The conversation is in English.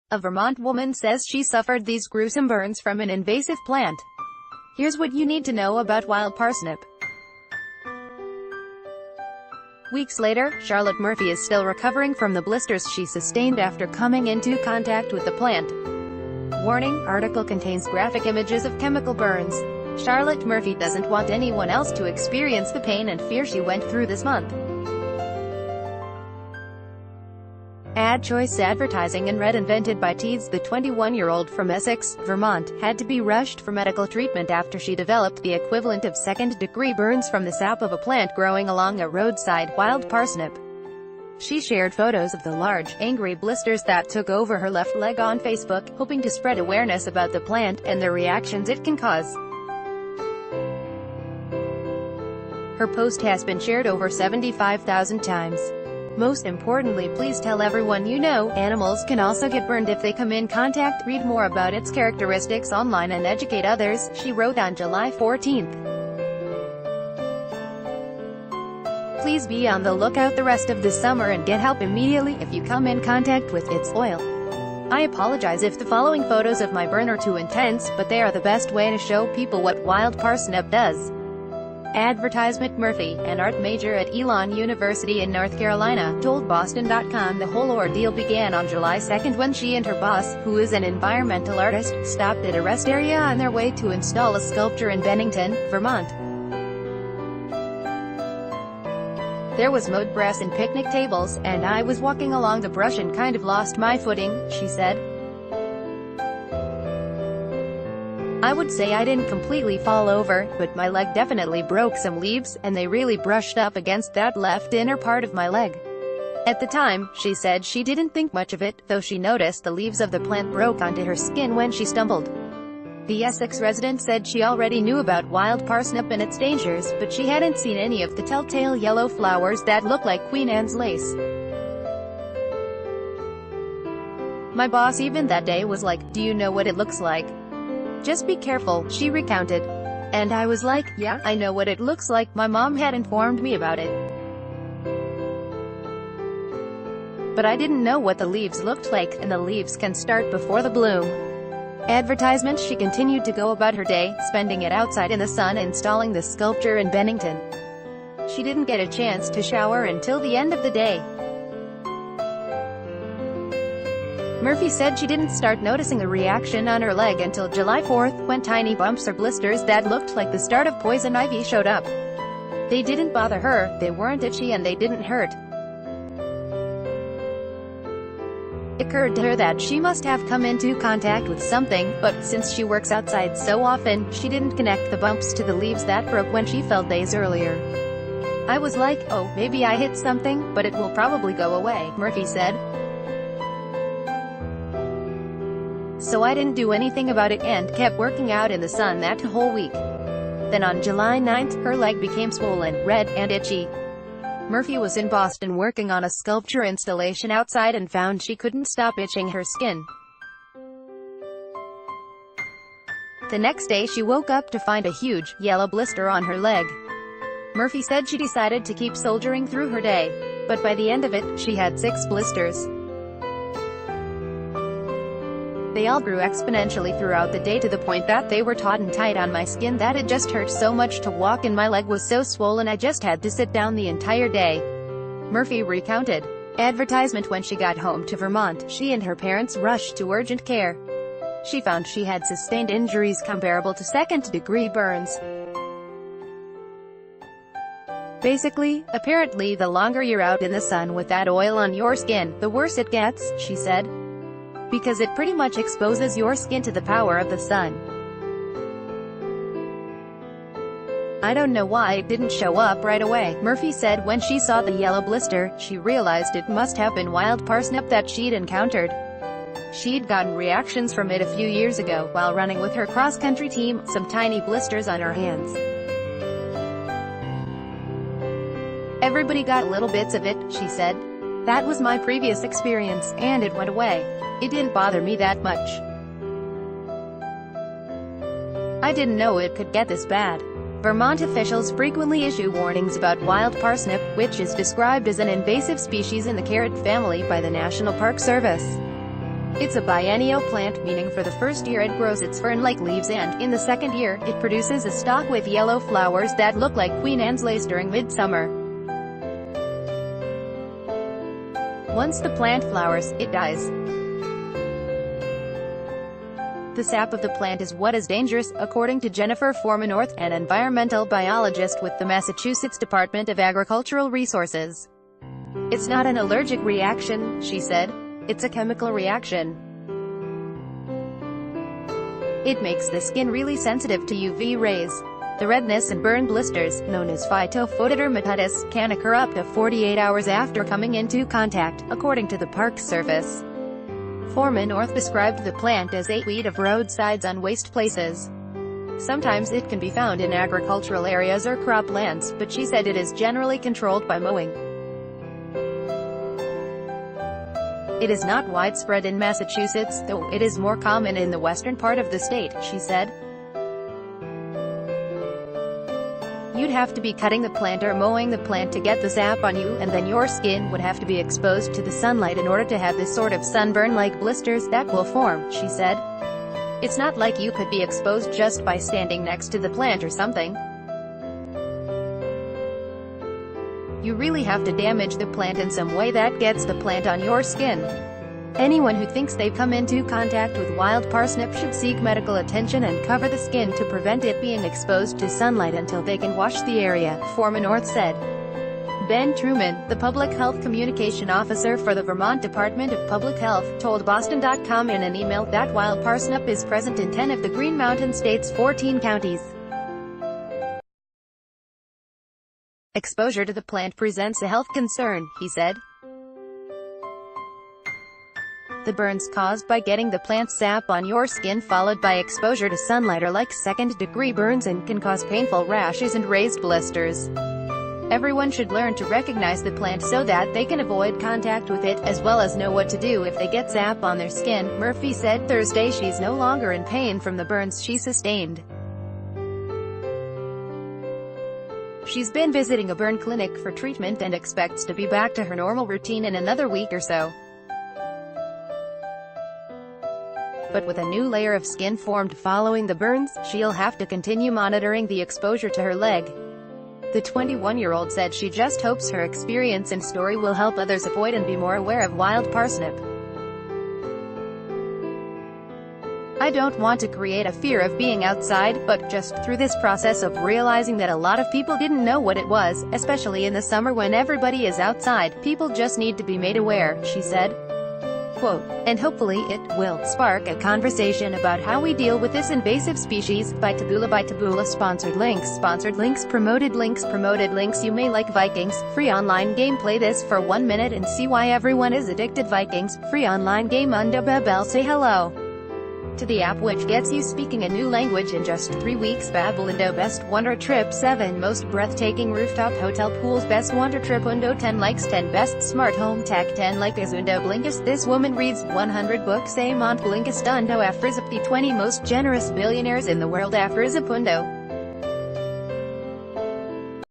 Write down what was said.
A Vermont woman says she suffered these gruesome burns from an invasive plant. Here's what you need to know about wild parsnip. Weeks later, Charlotte Murphy is still recovering from the blisters she sustained after coming into contact with the plant. Warning: article contains graphic images of chemical burns. Charlotte Murphy doesn't want anyone else to experience the pain and fear she went through this month. Ad choice advertising and red invented by Teeds. The 21-year-old from Essex, Vermont, had to be rushed for medical treatment after she developed the equivalent of second-degree burns from the sap of a plant growing along a roadside wild parsnip. She shared photos of the large, angry blisters that took over her left leg on Facebook, hoping to spread awareness about the plant and the reactions it can cause. Her post has been shared over 75,000 times. Most importantly, please tell everyone you know. Animals can also get burned if they come in contact. Read more about its characteristics online and educate others, she wrote on July 14. Please be on the lookout the rest of this summer and get help immediately if you come in contact with its oil. I apologize if the following photos of my burn are too intense, but they are the best way to show people what wild parsnip does. Advertisement: Murphy, an art major at Elon University in North Carolina, told Boston.com the whole ordeal began on July 2 when she and her boss, who is an environmental artist, stopped at a rest area on their way to install a sculpture in Bennington, Vermont. There was mowed grass and picnic tables, and I was walking along the brush and kind of lost my footing, she said. I would say I didn't completely fall over, but my leg definitely broke some leaves, and they really brushed up against that left inner part of my leg. At the time, she said she didn't think much of it, though she noticed the leaves of the plant broke onto her skin when she stumbled. The Essex resident said she already knew about wild parsnip and its dangers, but she hadn't seen any of the telltale yellow flowers that look like Queen Anne's lace. My boss even that day was like, "Do you know what it looks like? Just be careful," she recounted. And I was like, "Yeah, I know what it looks like. My mom had informed me about it. But I didn't know what the leaves looked like, and the leaves can start before the bloom." Advertisement: she continued to go about her day, spending it outside in the sun installing the sculpture in Bennington. She didn't get a chance to shower until the end of the day. Murphy said she didn't start noticing a reaction on her leg until July 4, when tiny bumps or blisters that looked like the start of poison ivy showed up. They didn't bother her, they weren't itchy, and they didn't hurt. It occurred to her that she must have come into contact with something, but since she works outside so often, she didn't connect the bumps to the leaves that broke when she fell days earlier. I was like, "Oh, maybe I hit something, but it will probably go away," Murphy said. So I didn't do anything about it and kept working out in the sun that whole week. Then on July 9, her leg became swollen, red, and itchy. Murphy was in Boston working on a sculpture installation outside and found she couldn't stop itching her skin. The next day she woke up to find a huge, yellow blister on her leg. Murphy said she decided to keep soldiering through her day. But by the end of it, she had 6 blisters. They all grew exponentially throughout the day to the point that they were taut and tight on my skin that it just hurt so much to walk, and my leg was so swollen I just had to sit down the entire day, Murphy recounted. Advertisement: when she got home to Vermont, she and her parents rushed to urgent care. She found she had sustained injuries comparable to second-degree burns. Basically, apparently the longer you're out in the sun with that oil on your skin, the worse it gets, she said. Because it pretty much exposes your skin to the power of the sun. I don't know why it didn't show up right away, Murphy said. When she saw the yellow blister, she realized it must have been wild parsnip that she'd encountered. She'd gotten reactions from it a few years ago, while running with her cross-country team, some tiny blisters on her hands. Everybody got little bits of it, she said. That was my previous experience, and it went away. It didn't bother me that much. I didn't know it could get this bad. Vermont officials frequently issue warnings about wild parsnip, which is described as an invasive species in the carrot family by the National Park Service. It's a biennial plant, meaning for the first year it grows its fern-like leaves and, in the second year, it produces a stalk with yellow flowers that look like Queen Anne's lace during midsummer. Once the plant flowers, it dies. The sap of the plant is what is dangerous, according to Jennifer Formanorth, an environmental biologist with the Massachusetts Department of Agricultural Resources. It's not an allergic reaction, she said. It's a chemical reaction. It makes the skin really sensitive to UV rays. The redness and burn blisters, known as phytophotodermatitis, can occur up to 48 hours after coming into contact, according to the Park Service. Formanorth described the plant as a weed of roadsides on waste places. Sometimes it can be found in agricultural areas or croplands, but she said it is generally controlled by mowing. It is not widespread in Massachusetts, though it is more common in the western part of the state, she said. You'd have to be cutting the plant or mowing the plant to get the sap on you, and then your skin would have to be exposed to the sunlight in order to have this sort of sunburn-like blisters that will form, she said. It's not like you could be exposed just by standing next to the plant or something. You really have to damage the plant in some way that gets the plant on your skin. Anyone who thinks they've come into contact with wild parsnip should seek medical attention and cover the skin to prevent it being exposed to sunlight until they can wash the area, Formanorth said. Ben Truman, the public health communication officer for the Vermont Department of Public Health, told Boston.com in an email that wild parsnip is present in 10 of the Green Mountain State's 14 counties. Exposure to the plant presents a health concern, he said. The burns caused by getting the plant sap on your skin followed by exposure to sunlight are like second-degree burns and can cause painful rashes and raised blisters. Everyone should learn to recognize the plant so that they can avoid contact with it, as well as know what to do if they get sap on their skin, Murphy said Thursday. She's no longer in pain from the burns she sustained. She's been visiting a burn clinic for treatment and expects to be back to her normal routine in another week or so. But with a new layer of skin formed following the burns, she'll have to continue monitoring the exposure to her leg. The 21-year-old said she just hopes her experience and story will help others avoid and be more aware of wild parsnip. I don't want to create a fear of being outside, but just through this process of realizing that a lot of people didn't know what it was, especially in the summer when everybody is outside, people just need to be made aware, she said. Quote, and hopefully it will spark a conversation about how we deal with this invasive species. By Taboola sponsored links promoted links. You may like Vikings, free online game. Play this for 1 minute and see why everyone is addicted. Vikings, free online game. Unda Babel. Say hello to the app which gets you speaking a new language in just 3 weeks. Babelindo Best Wonder Trip 7 Most Breathtaking Rooftop Hotel Pools. Best Wonder Trip Undo 10 Likes 10 Best Smart Home Tech 10 Likes Undo Blinkist. This woman reads 100 books a month. Blinkist Undo Afrizip. The 20 most generous billionaires in the world. Afrizip Undo.